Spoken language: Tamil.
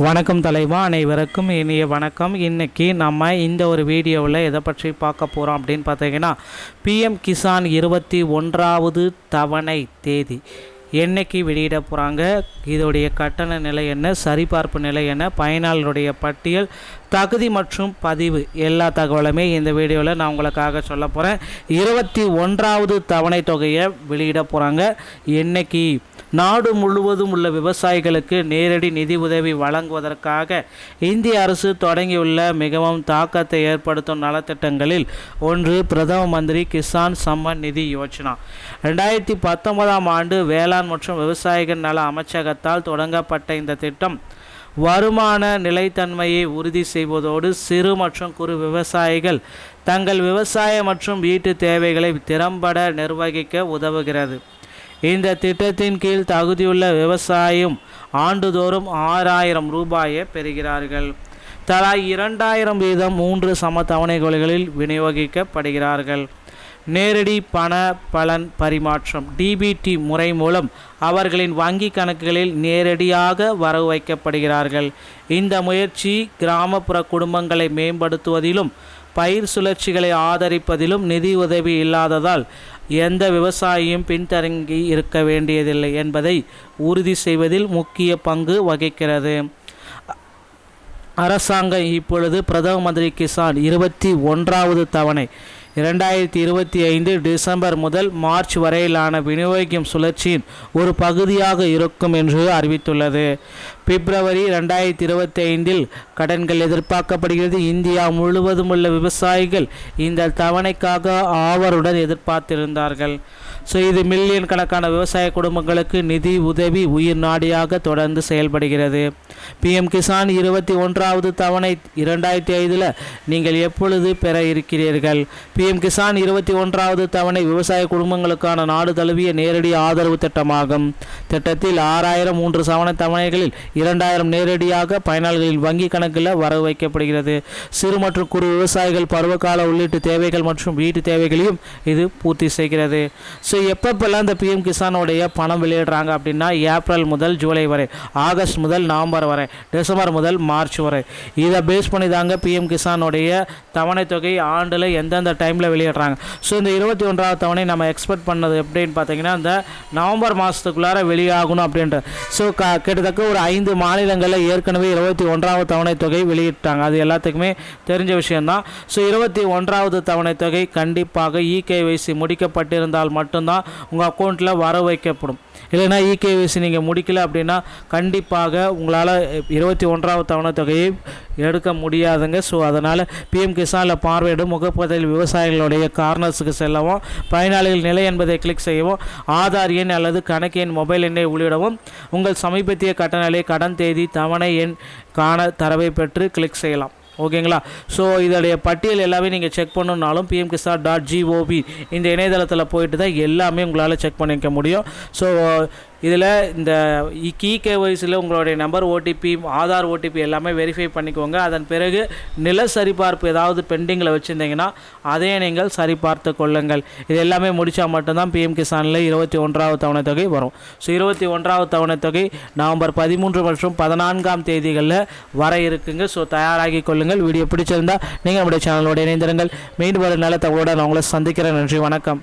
வணக்கம் தலைவா, அனைவருக்கும் இனிய வணக்கம். இன்றைக்கி நம்ம இந்த ஒரு வீடியோவில் எதை பற்றி பார்க்க போகிறோம் அப்படின்னு பார்த்தீங்கன்னா, பிஎம் கிசான் 21வது தவணை தேதி என்னைக்கு வெளியிட போகிறாங்க, இதோடைய கட்டண நிலை என்ன, சரிபார்ப்பு நிலை என்ன, பயனாளருடைய பட்டியல், தகுதி மற்றும் பதிவு எல்லா தகவலுமே இந்த வீடியோவில் நான் உங்களுக்காக சொல்ல போகிறேன். 21வது தவணை தொகையை வெளியிட போகிறாங்க. என்னைக்கு நாடு முழுவதும் உள்ள விவசாயிகளுக்கு நேரடி நிதி உதவி வழங்குவதற்காக இந்திய அரசு தொடங்கியுள்ள மிகவும் தாக்கத்தை ஏற்படுத்தும் நலத்திட்டங்களில் ஒன்று பிரதம மந்திரி கிசான் சம்மன் நிதி யோஜனா. 2019ஆம் ஆண்டு வேளாண் மற்றும் விவசாயிகள் நல அமைச்சகத்தால் தொடங்கப்பட்ட இந்த திட்டம் வருமான நிலைத்தன்மையை உறுதி செய்வதோடு சிறு மற்றும் குறு விவசாயிகள் தங்கள் விவசாய மற்றும் வீட்டு தேவைகளை திறம்பட நிர்வகிக்க உதவுகிறது. இந்த திட்டத்தின் கீழ் தகுதியுள்ள விவசாயம் ஆண்டுதோறும் 6000 ரூபாயை பெறுகிறார்கள். தலா 2000 வீதம் 3 சம தவணைகளில் விநியோகிக்கப்படுகிறார்கள். நேரடி பண பலன் பரிமாற்றம் டிபிடி முறை மூலம் அவர்களின் வங்கி கணக்குகளில் நேரடியாக வரவு வைக்கப்படுகிறார்கள். இந்த முயற்சி கிராமப்புற குடும்பங்களை மேம்படுத்துவதிலும் பயிர் சுழற்சிகளை ஆதரிப்பதிலும் நிதி உதவி இல்லாததால் எந்த விவசாயியும் பின்தங்கி இருக்க வேண்டியதில்லை என்பதை உறுதி செய்வதில் முக்கிய பங்கு வகிக்கிறது. அரசாங்கம் இப்பொழுது பிரதம மந்திரி கிசான் 21வது தவணை 2025 டிசம்பர் முதல் மார்ச் வரையிலான விநியோகிக்கும் சுழற்சியின் ஒரு பகுதியாக இருக்கும் என்று அறிவித்துள்ளது. பிப்ரவரி 2025 கடன்கள் எதிர்பார்க்கப்படுகிறது. இந்தியா முழுவதும் உள்ள விவசாயிகள் இந்த தவணைக்காக ஆவலுடன் எதிர்பார்த்திருந்தார்கள். இது மில்லியன் கணக்கான விவசாய குடும்பங்களுக்கு நிதி உதவி உயிர் நாடியாக தொடர்ந்து செயல்படுகிறது. பிஎம் கிசான் 21வது தவணை 2005 நீங்கள் எப்பொழுது பெற இருக்கிறீர்கள்? பிஎம் கிசான் 21வது தவணை விவசாய குடும்பங்களுக்கான நாடு தழுவிய நேரடி ஆதரவு திட்டமாகும். திட்டத்தில் 6000 3 சவண தவணைகளில் 2000 நேரடியாக பயனாளர்களின் வங்கி கணக்கில் வரவு வைக்கப்படுகிறது. சிறு மற்றும் குறு விவசாயிகள் பருவகால உள்ளீட்டு தேவைகள் மற்றும் வீட்டு தேவைகளையும் இது பூர்த்தி செய்கிறது. எப்பப்பெல்லாம் இந்த பிஎம் கிசானுடைய பணம் வெளியிடுறாங்க அப்படின்னா, ஏப்ரல் முதல் ஜூலை வரை, ஆகஸ்ட் முதல் நவம்பர் வரை, டிசம்பர் முதல் மார்ச் வரை, இதை பேஸ் பண்ணி தாங்க பிஎம் கிசானுடைய தவணை தொகை ஆண்டில் எந்தெந்த டைமில் வெளியிடுறாங்க. இந்த 21வது தவணை நம்ம எக்ஸ்பெக்ட் பண்ணது எப்படின்னு பார்த்தீங்கன்னா, இந்த நவம்பர் மாதத்துக்குள்ளார வெளியாகணும் அப்படின்ற. கிட்டத்தட்ட ஒரு 5 மாநிலங்களில் ஏற்கனவே 21வது தவணை தொகை வெளியிட்டாங்க. அது எல்லாத்துக்குமே தெரிஞ்ச விஷயம்தான். 21வது தவணை தொகை கண்டிப்பாக இகேஒய்சி முடிக்கப்பட்டிருந்தால் மட்டும்தான் உங்கள் அக்கௌண்ட்டில் வர வைக்கப்படும். இல்லைனா இகேஒய்சி நீங்கள் முடிக்கல அப்படின்னா கண்டிப்பாக உங்களால் 21வது தவணை தொகையை எடுக்க முடியாதுங்க. அதனால் பிஎம் கிசானில் பார்வையிடும் முகப்பதில் விவசாயிகளுடைய கார்னர்ஸுக்கு செல்லவும், பயனாளிகள் நிலை என்பதை கிளிக் செய்யவும், ஆதார் எண் அல்லது கணக்கு எண் மொபைல் எண்ணை உள்ளிடவும், உங்கள் சமீபத்திய கட்டண நிலை, கடன் தேதி, தவணை எண் காண தரவை பெற்று கிளிக் செய்யலாம். ஓகேங்களா? இதோடைய பட்டியல் எல்லாமே நீங்கள் செக் பண்ணணுன்னாலும் pmkisan.gov இந்த இணையதளத்தில் போயிட்டு தான் எல்லாமே உங்களால் செக் பண்ணிக்க முடியும். இதில் இந்த இகேஒய்சியில் உங்களுடைய நம்பர், ஓடிபி, ஆதார் ஓடிபி எல்லாமே வெரிஃபை பண்ணிக்கோங்க. அதன் பிறகு நில சரிபார்ப்பு ஏதாவது பெண்டிங்கில் வச்சுருந்தீங்கன்னா அதையே நீங்கள் சரிபார்த்து கொள்ளுங்கள். இது எல்லாமே முடித்தா மட்டும்தான் பிஎம் கிசானில் 21வது தவணை தொகை வரும். 21வது தவணை தொகை நவம்பர் 13 மற்றும் 14ஆம் தேதிகளில் வர இருக்குங்க. தயாராகி கொள்ளுங்கள். வீடியோ பிடிச்சிருந்தால் நீங்கள் நம்முடைய சேனலோடு இணைந்திருங்கள். மீண்டும் ஒரு நல்ல தகவலோடு நான் உங்களை சந்திக்கிறேன். நன்றி, வணக்கம்.